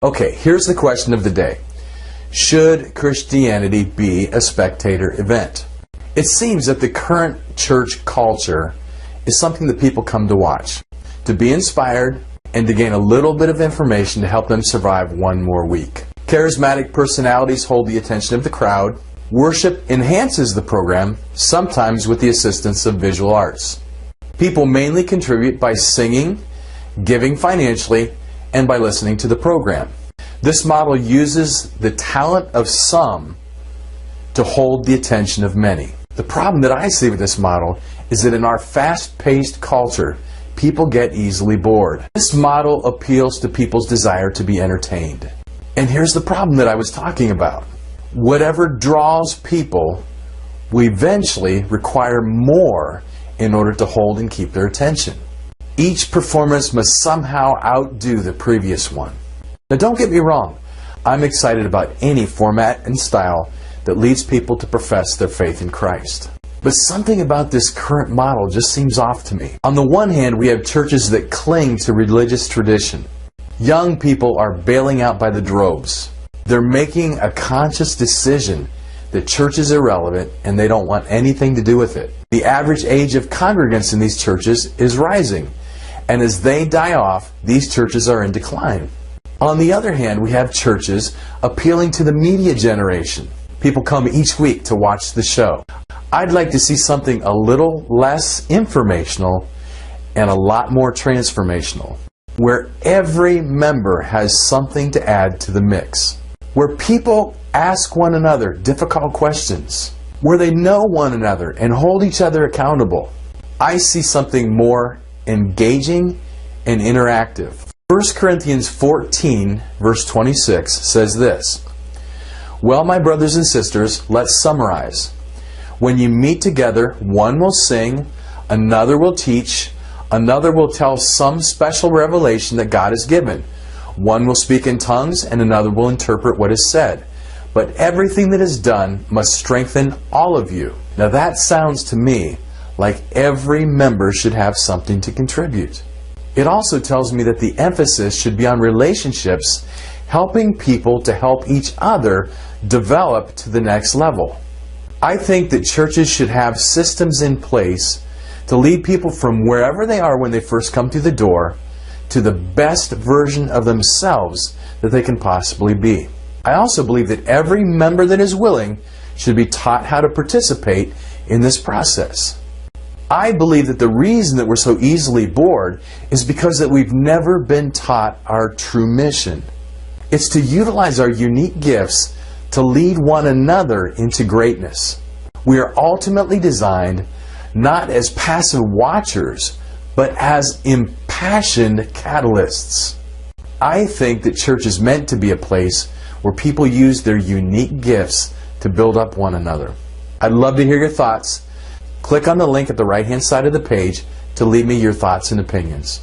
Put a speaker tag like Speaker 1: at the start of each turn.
Speaker 1: Okay, here's the question of the day. Should Christianity be a spectator event? It seems that the current church culture is something that people come to watch, to be inspired, and to gain a little bit of information to help them survive one more week. Charismatic personalities hold the attention of the crowd. Worship enhances the program, sometimes with the assistance of visual arts. People mainly contribute by singing, giving financially, and by listening to the program. This model uses the talent of some to hold the attention of many. The problem that I see with this model is that in our fast-paced culture, people get easily bored. This model appeals to people's desire to be entertained. And here's the problem that I was talking about. Whatever draws people will eventually require more in order to hold and keep their attention. Each performance must somehow outdo the previous one. Now don't get me wrong, I'm excited about any format and style that leads people to profess their faith in Christ. But something about this current model just seems off to me. On the one hand, we have churches that cling to religious tradition. Young people are bailing out by the droves. They're making a conscious decision that church is irrelevant and they don't want anything to do with it. The average age of congregants in these churches is rising, and as they die off, these churches are in decline. On the other hand, we have churches appealing to the media generation. People come each week to watch the show. I'd like to see something a little less informational and a lot more transformational, where every member has something to add to the mix, where people ask one another difficult questions, where they know one another and hold each other accountable. I see something more engaging and interactive. 1 Corinthians 14, verse 26 says this, "Well, my brothers and sisters, let's summarize. When you meet together, one will sing, another will teach, another will tell some special revelation that God has given. One will speak in tongues, and another will interpret what is said. But everything that is done must strengthen all of you." Now that sounds to me like every member should have something to contribute. It also tells me that the emphasis should be on relationships, helping people to help each other develop to the next level. I think that churches should have systems in place to lead people from wherever they are when they first come through the door to the best version of themselves that they can possibly be. I also believe that every member that is willing should be taught how to participate in this process. I believe that the reason that we're so easily bored is because that we've never been taught our true mission. It's to utilize our unique gifts to lead one another into greatness. We are ultimately designed not as passive watchers, but as impassioned catalysts. I think that church is meant to be a place where people use their unique gifts to build up one another. I'd love to hear your thoughts. Click on the link at the right-hand side of the page to leave me your thoughts and opinions.